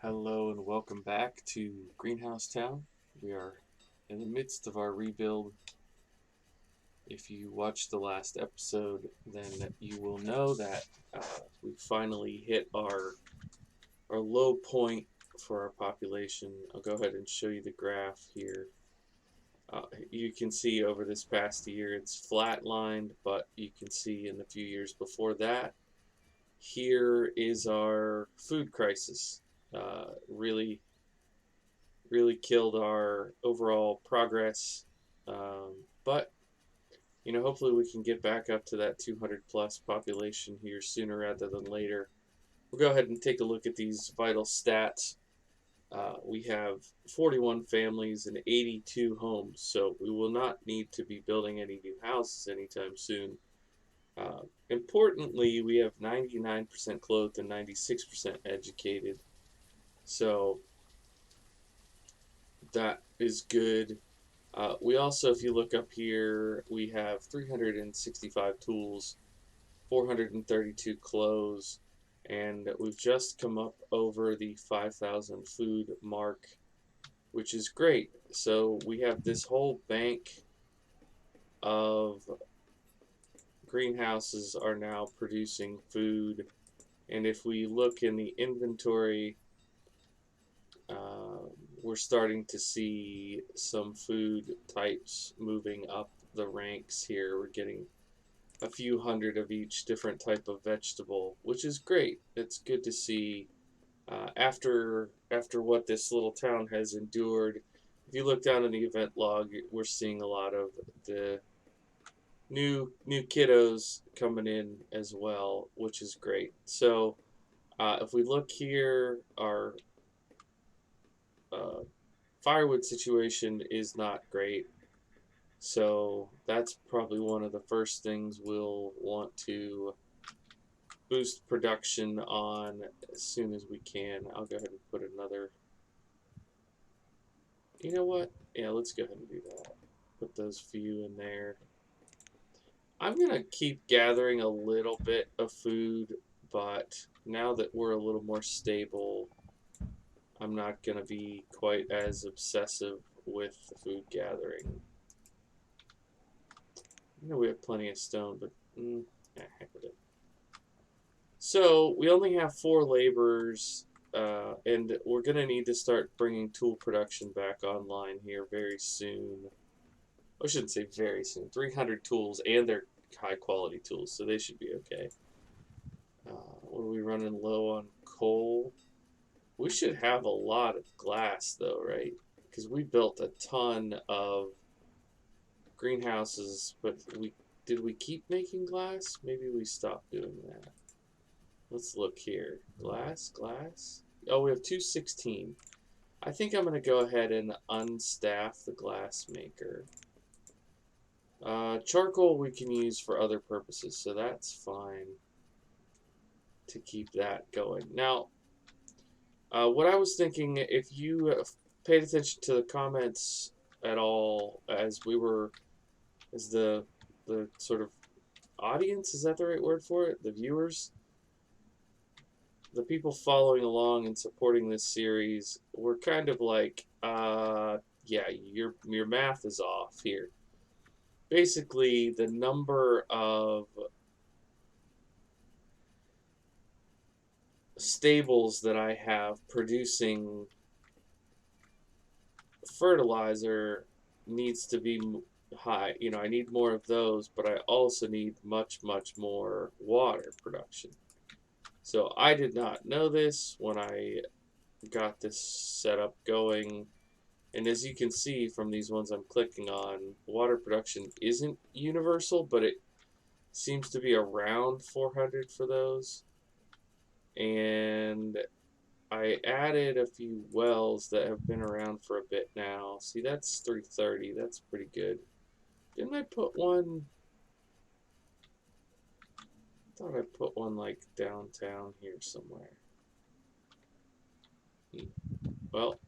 Hello and welcome back to Greenhouse Town. We are in the midst of our rebuild. If you watched the last episode, then you will know that we finally hit our low point for our population. I'll go ahead and show you the graph here. You can see over this past year it's flatlined, but you can see in the few years before that, here is our food crisis. Really killed our overall progress. But hopefully we can get back up to that 200 plus population here sooner rather than later. We'll go ahead and take a look at these vital stats. We have 41 families and 82 homes, so we will not need to be building any new houses anytime soon. Importantly, we have 99% clothed and 96% educated, so that is good. We also, if you look up here, we have 365 tools, 432 clothes, and we've just come up over the 5,000 food mark, which is great. So we have this whole bank of greenhouses are now producing food. And if we look in the inventory, we're starting to see some food types moving up the ranks here. We're getting a few hundred of each different type of vegetable, which is great. It's good to see after what this little town has endured. If you look down in the event log, we're seeing a lot of the new kiddos coming in as well, which is great. So if we look here, our uh, firewood situation is not great. So that's probably one of the first things we'll want to boost production on as soon as we can. I'll go ahead and put another. You know what? Yeah, let's go ahead and do that. Put those few in there. I'm going to keep gathering a little bit of food, but now that we're a little more stable, I'm not going to be quite as obsessive with the food gathering. We have plenty of stone, but heck with it. So we only have 4 laborers, and we're going to need to start bringing tool production back online here very soon. I shouldn't say very soon. 300 tools, and they're high quality tools, so they should be okay. What are we running low on coal? We should have a lot of glass though, right? Because we built a ton of greenhouses, but did we keep making glass? Maybe we stopped doing that. Let's look here. Glass. Oh, we have 216. I think I'm going to go ahead and unstaff the glass maker. Charcoal we can use for other purposes, so that's fine to keep that going. Now, what I was thinking, if you paid attention to the comments at all as as the sort of audience, is that the right word for it? The viewers? The people following along and supporting this series were kind of like, yeah, your math is off here. Basically, the number of stables that I have producing fertilizer needs to be high. I need more of those, but I also need much more water production. So I did not know this when I got this setup going. And as you can see from these ones I'm clicking on, water production isn't universal, but it seems to be around 400 for those. And I added a few wells that have been around for a bit now. See, that's 330. That's pretty good. Didn't I put one? I thought I put one like downtown here somewhere. Well,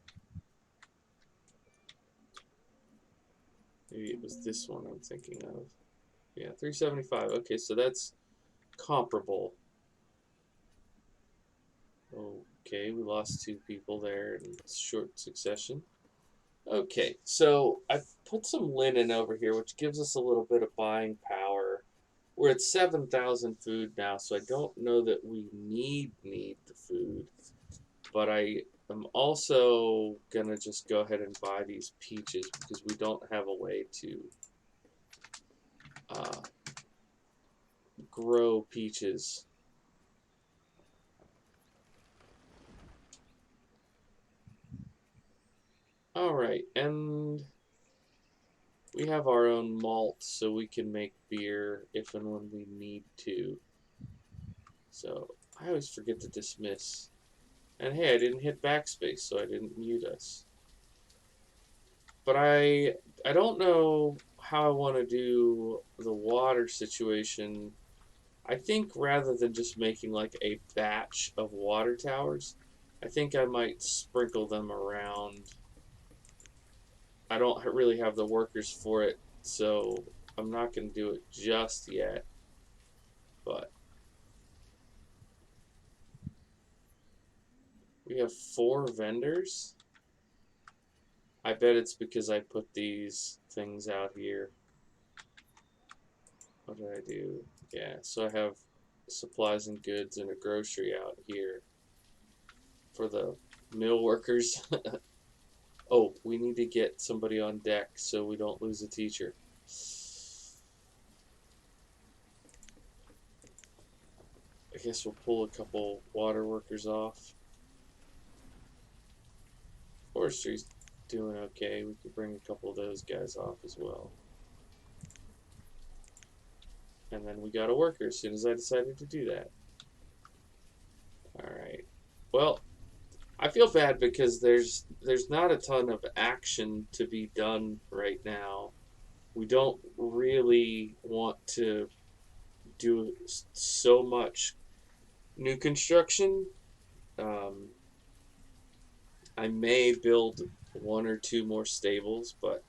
maybe it was this one I'm thinking of. Yeah, 375. Okay, so that's comparable. Okay, we lost 2 people there in short succession. Okay, so I've put some linen over here, which gives us a little bit of buying power. We're at 7,000 food now, so I don't know that we need the food. But I am also gonna just go ahead and buy these peaches because we don't have a way to uh, grow peaches. Alright, and we have our own malt, so we can make beer if and when we need to. So I always forget to dismiss. And hey, I didn't hit backspace, so I didn't mute us. But I don't know how I want to do the water situation. I think rather than just making like a batch of water towers, I think I might sprinkle them around. I don't really have the workers for it, so I'm not going to do it just yet. But we have 4 vendors. I bet it's because I put these things out here. What did I do? Yeah, so I have supplies and goods and a grocery out here for the mill workers. Oh, we need to get somebody on deck so we don't lose a teacher. I guess we'll pull a couple water workers off. Forestry's doing okay. We could bring a couple of those guys off as well. And then we got a worker as soon as I decided to do that. Alright. Well, I feel bad because there's not a ton of action to be done right now. We don't really want to do so much new construction. I may build 1 or 2 more stables, but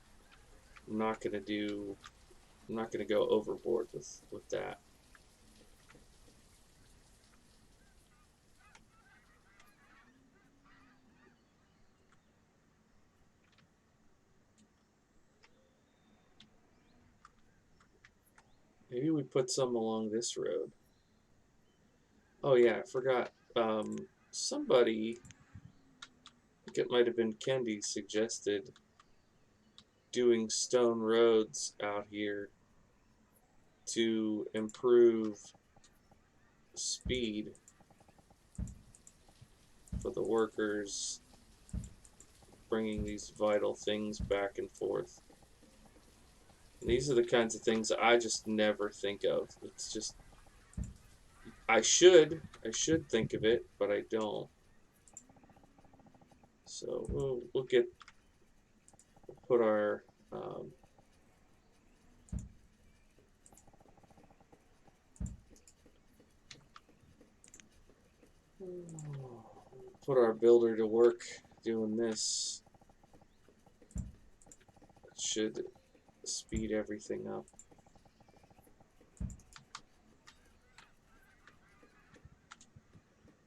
I'm not gonna go overboard with that. Maybe we put some along this road. Oh yeah, I forgot. Somebody, I think it might have been Kendi, suggested doing stone roads out here to improve speed for the workers bringing these vital things back and forth. And these are the kinds of things I just never think of. It's just I should think of it, but I don't. So we'll put our builder to work doing this. It should speed everything up.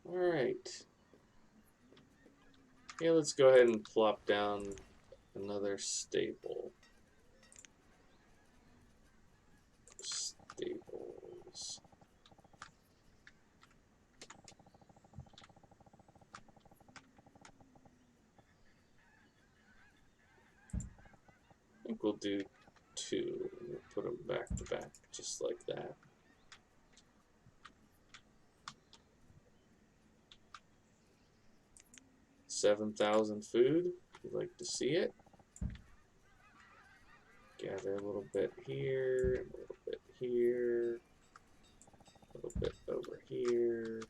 Alright. Okay, let's go ahead and plop down another stable. Stables. I think we'll do 2. We'll put them back to back, just like that. $7,000 food. We'd like to see it. Gather a little bit here, a little bit here, a little bit over here.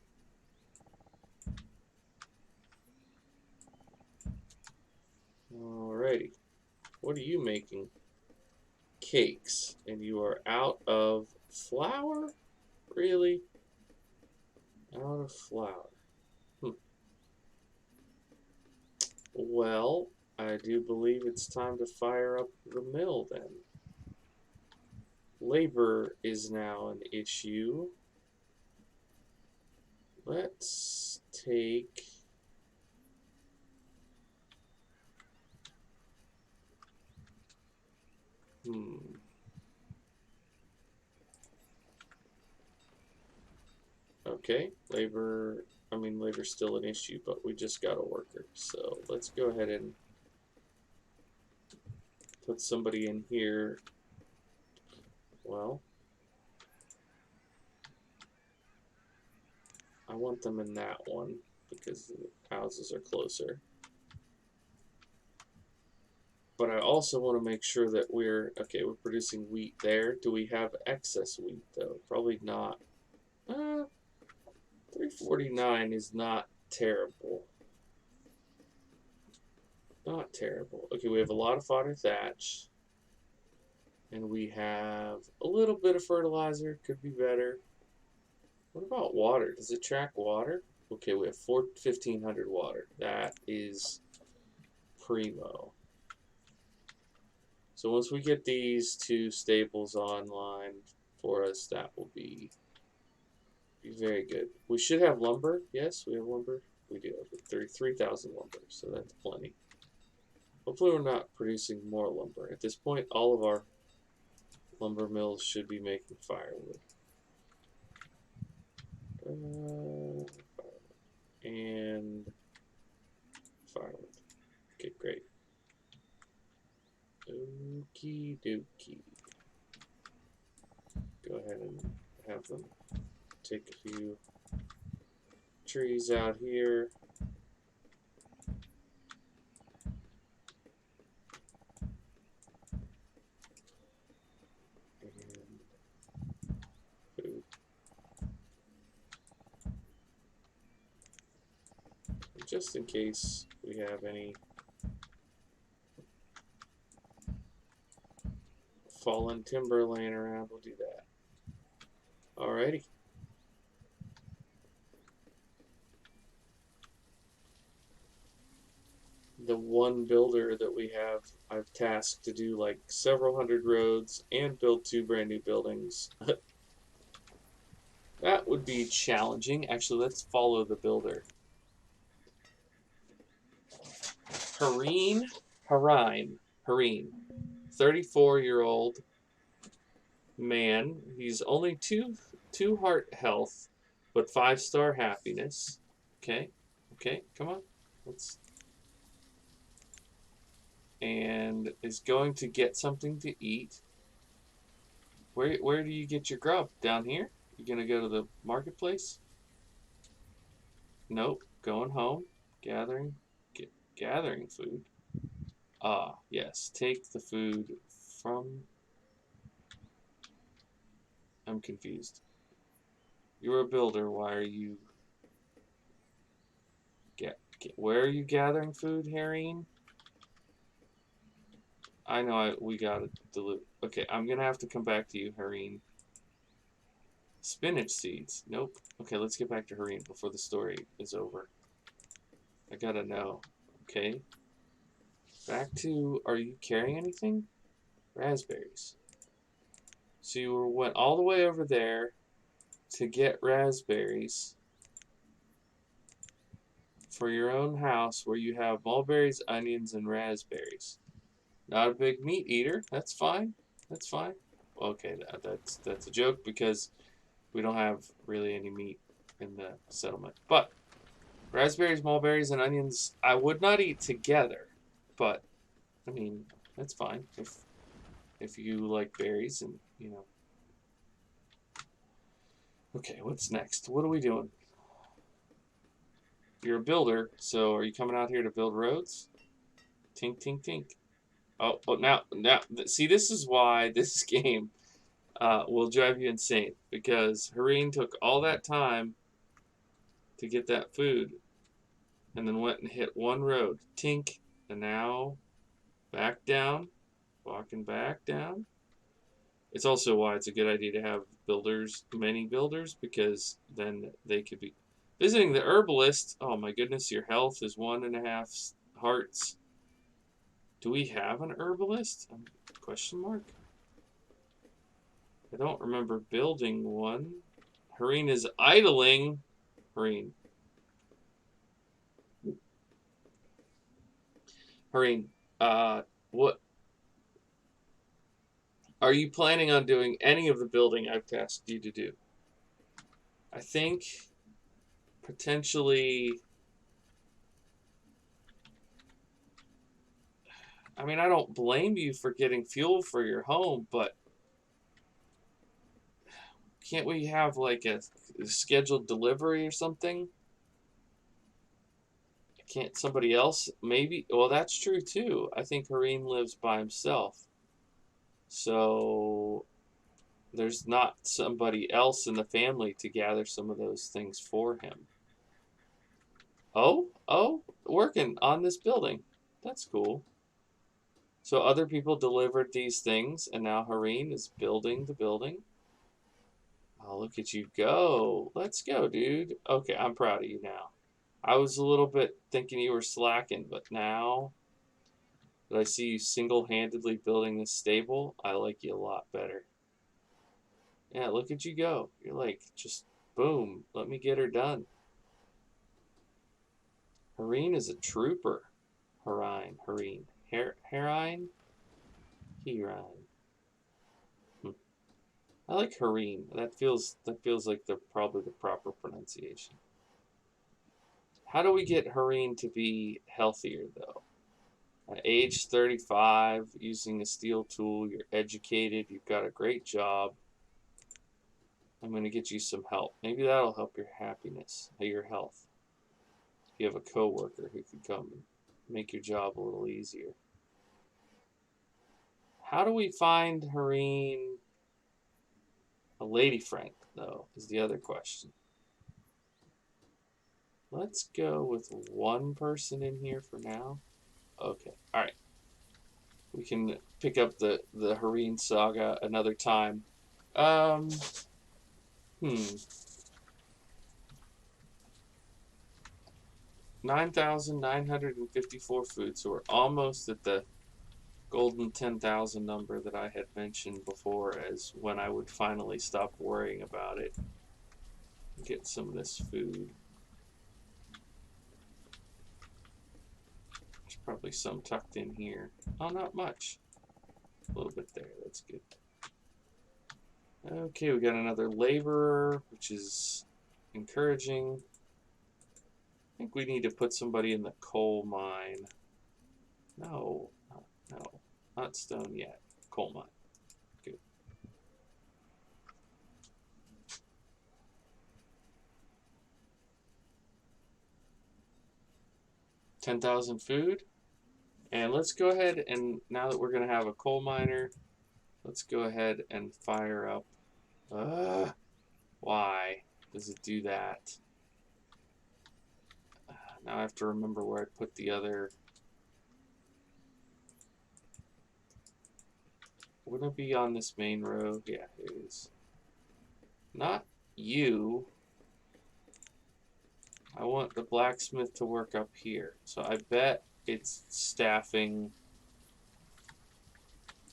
Alrighty. What are you making? Cakes. And you are out of flour? Really? Out of flour. Well, I do believe it's time to fire up the mill then. Labor is now an issue. Let's take Okay, labor's still an issue, but we just got a worker. So let's go ahead and put somebody in here. Well, I want them in that one because the houses are closer. But I also want to make sure that we're producing wheat there. Do we have excess wheat though? Probably not. 349 is not terrible. Not terrible. Okay, we have a lot of fodder thatch. And we have a little bit of fertilizer. Could be better. What about water? Does it track water? Okay, we have 1,500 water. That is primo. So once we get these two stables online for us, that will be very good. We should have lumber. Yes, we have lumber. We do have 33,000 lumber, so that's plenty. Hopefully we're not producing more lumber. At this point, all of our lumber mills should be making firewood. And firewood. Okay, great. Okie dokie. Go ahead and have them take a few trees out here. And food. Just in case we have any fallen timber laying around, we'll do that. Alrighty. The one builder that we have, I've tasked to do like several hundred roads and build 2 brand new buildings. That would be challenging. Actually, let's follow the builder. Hareen, 34-year-old man. He's only two heart health, but 5-star happiness. Okay, come on. And is going to get something to eat. Where do you get your grub? Down here? You gonna go to the marketplace? Nope. Going home, gathering food. Ah, yes. Take the food from. I'm confused. You're a builder. Why are you? Where are you gathering food, Hareen? I know we gotta deliver. Okay, I'm gonna have to come back to you, Hareen. Spinach seeds. Nope. Okay, let's get back to Hareen before the story is over. I gotta know. Okay. Back to, are you carrying anything? Raspberries. So you went all the way over there to get raspberries for your own house where you have mulberries, onions, and raspberries. Not a big meat eater. That's fine. That's fine. Okay, that's a joke because we don't have really any meat in the settlement. But raspberries, mulberries, and onions I would not eat together. But I mean, that's fine if you like berries and Okay, what's next? What are we doing? You're a builder, so are you coming out here to build roads? Tink, tink, tink. Oh, now, see, this is why this game will drive you insane. Because Hareen took all that time to get that food and then went and hit one road. Tink. And now, back down. Walking back down. It's also why it's a good idea to have many builders, because then they could be visiting the herbalist. Oh my goodness, your health is 1.5 hearts. Do we have an herbalist? Question mark. I don't remember building one. Hareen is idling. Hareen, what Are you planning on doing any of the building I've tasked you to do? I think potentially. I mean, I don't blame you for getting fuel for your home, but can't we have like a scheduled delivery or something? Can't somebody else maybe? Well, that's true too. I think Hareen lives by himself. So there's not somebody else in the family to gather some of those things for him. Oh, working on this building. That's cool. So other people delivered these things, and now Hareen is building the building. Oh, look at you go. Let's go, dude. Okay, I'm proud of you now. I was a little bit thinking you were slacking, but now that I see you single-handedly building this stable, I like you a lot better. Yeah, look at you go. You're like, just boom, let me get her done. Hareen is a trooper. Hareen. Harine? Hirine. I like Hareen. That feels like the probably the proper pronunciation. How do we get Hareen to be healthier though? At age 35, using a steel tool, you're educated, you've got a great job. I'm going to get you some help. Maybe that'll help your happiness, your health. If you have a coworker who could come and make your job a little easier. How do we find Hareen a lady friend, though, is the other question. Let's go with one person in here for now. Okay, all right. We can pick up the Hareen saga another time. Um, 9,954 food, so we're almost at the golden 10,000 number that I had mentioned before as when I would finally stop worrying about it. Get some of this food. There's probably some tucked in here. Oh, not much. A little bit there. That's good. Okay, we got another laborer, which is encouraging. I think we need to put somebody in the coal mine. No, not stone yet. Coal mine. Good. $10,000 food. And let's go ahead and now that we're going to have a coal miner, let's go ahead and fire up. Why does it do that? Now I have to remember where I put the other. Wouldn't it be on this main row? Yeah, it is. Not you. I want the blacksmith to work up here. So I bet it's staffing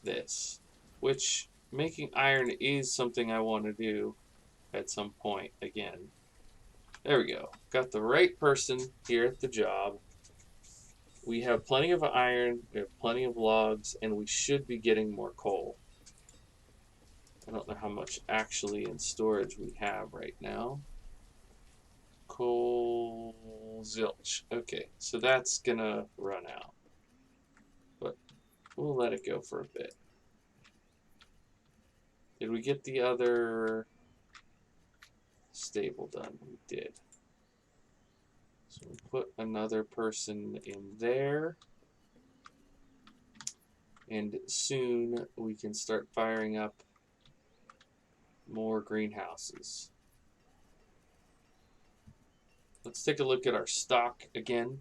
this. Which, making iron is something I want to do at some point again. There we go. Got the right person here at the job. We have plenty of iron, we have plenty of logs, and we should be getting more coal. I don't know how much actually in storage we have right now. Coal, zilch. Okay, so that's gonna run out. But we'll let it go for a bit. Did we get the other stable done? We did. So we'll put another person in there. And soon we can start firing up more greenhouses. Let's take a look at our stock again.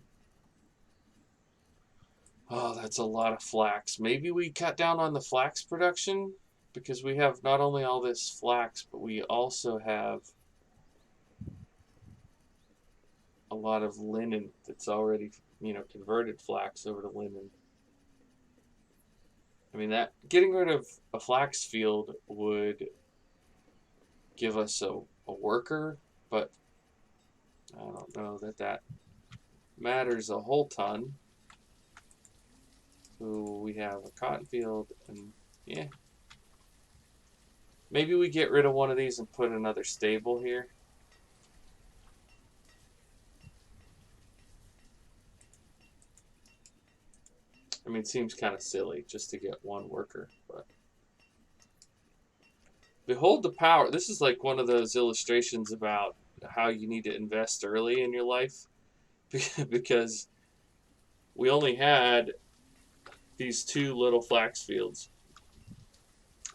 Oh, that's a lot of flax. Maybe we cut down on the flax production because we have not only all this flax, but we also have a lot of linen that's already, converted flax over to linen. I mean, that getting rid of a flax field would give us a worker, but I don't know that matters a whole ton. So we have a cotton field, and yeah, Maybe we get rid of one of these and put another stable here. I mean, it seems kind of silly just to get one worker, but behold the power. This is like one of those illustrations about how you need to invest early in your life because we only had these two little flax fields.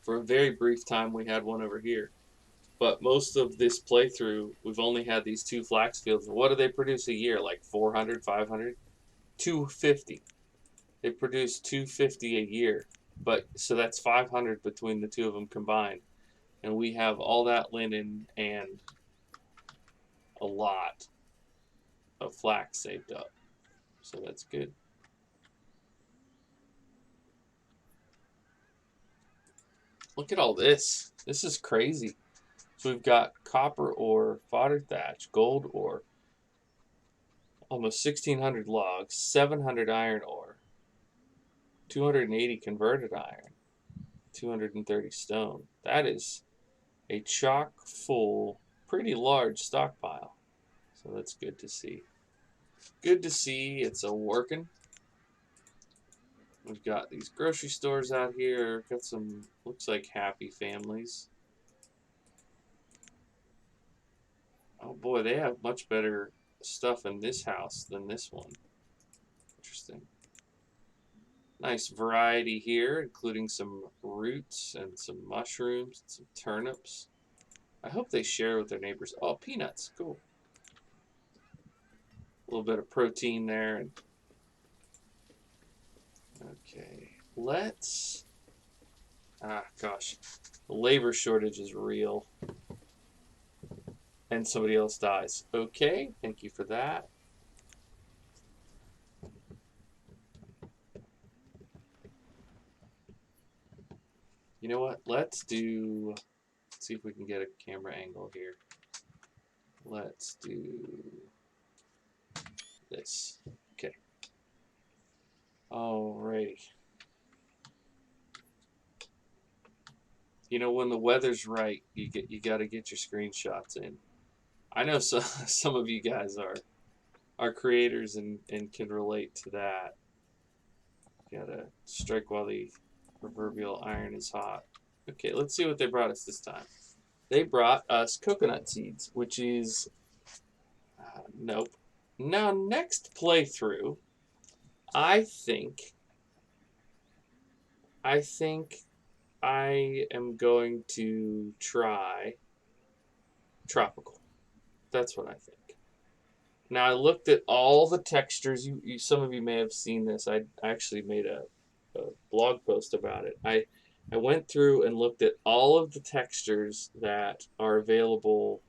For a very brief time, we had one over here. But most of this playthrough, we've only had these two flax fields. And what do they produce a year? Like 400, 500? 250. They produce 250 a year. But so that's 500 between the two of them combined. And we have all that linen and a lot of flax saved up. So that's good. Look at all this. This is crazy. So we've got copper ore, fodder thatch, gold ore, almost 1,600 logs, 700 iron ore, 280 converted iron, 230 stone. That is a chock full, pretty large stockpile. So that's good to see. Good to see it's a working. We've got these grocery stores out here. Got some, looks like happy families. Oh boy, they have much better stuff in this house than this one. Interesting. Nice variety here, including some roots and some mushrooms, and some turnips. I hope they share with their neighbors. Oh, peanuts, cool. A little bit of protein there. Okay, let's. Ah, gosh, the labor shortage is real. And somebody else dies. Okay, thank you for that. You know what? Let's see if we can get a camera angle here. Let's do this. Okay. Alrighty. You know, when the weather's right, you got to get your screenshots in. I know some of you guys are creators and can relate to that. Gotta strike while the proverbial iron is hot. Okay, let's see what they brought us this time. They brought us coconut seeds, which is nope. Now next playthrough, I think I am going to try tropical. That's what I think. Now I looked at all the textures. Some of you may have seen this. I actually made a blog post about it. I went through and looked at all of the textures that are available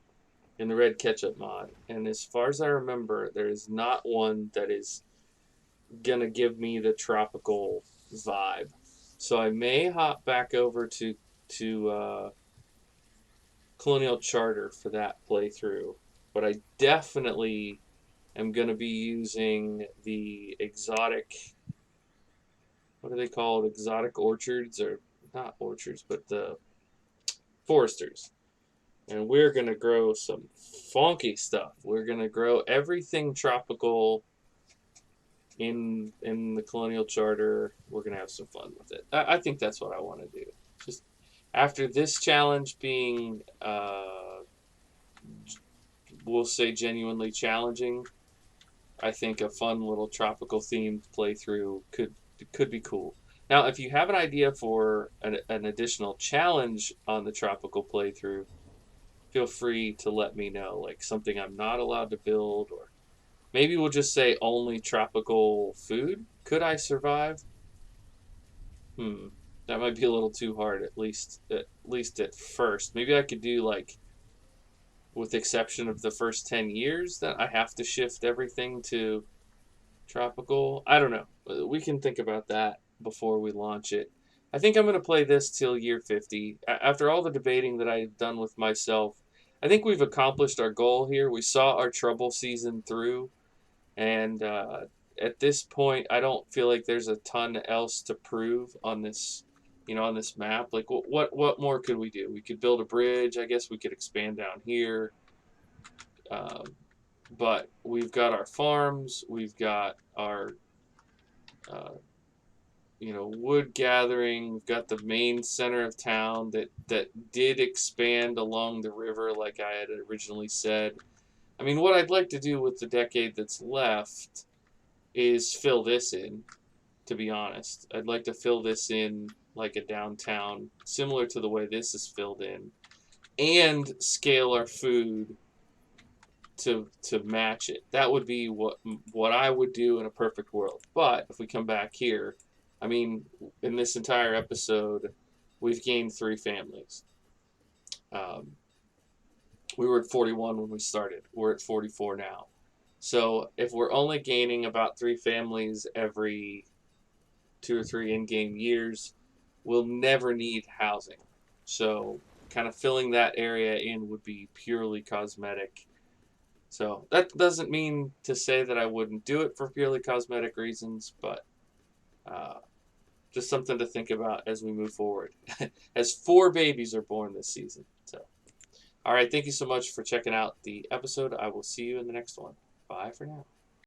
in the red ketchup mod, and as far as I remember, there is not one that is gonna give me the tropical vibe. So I may hop back over to Colonial Charter for that playthrough, but I definitely am going to be using the exotic, what are they called? Exotic orchards, or not orchards, but the foresters. And we're going to grow some funky stuff. We're going to grow everything tropical in the Colonial Charter. We're going to have some fun with it. I think that's what I want to do. Just after this challenge being, we'll say, genuinely challenging, I think a fun little tropical themed playthrough could be cool. Now, if you have an idea for an additional challenge on the tropical playthrough, feel free to let me know. Like something I'm not allowed to build, or maybe we'll just say only tropical food. Could I survive? That might be a little too hard, at least at first. Maybe I could do like, with the exception of the first 10 years, that I have to shift everything to tropical. I don't know. We can think about that before we launch it. I think I'm going to play this till year 50. After all the debating that I've done with myself, I think we've accomplished our goal here. We saw our trouble season through, and at this point, I don't feel like there's a ton else to prove on this on this map. Like, what more could we do? We could build a bridge. I guess we could expand down here. Um, but we've got our farms. We've got our, uh, wood gathering. We've got the main center of town that did expand along the river, like I had originally said. I mean, what I'd like to do with the decade that's left is fill this in. To be honest, I'd like to fill this in like a downtown, similar to the way this is filled in, and scale our food to match it. That would be what I would do in a perfect world. But if we come back here, I mean, in this entire episode, we've gained 3 families. Um, we were at 41 when we started. We're at 44 now. So if we're only gaining about 3 families every 2 or 3 in-game years, we'll never need housing. So kind of filling that area in would be purely cosmetic. So that doesn't mean to say that I wouldn't do it for purely cosmetic reasons, but uh, just something to think about as we move forward. As 4 babies are born this season. So, all right, thank you so much for checking out the episode. I will see you in the next one. Bye for now.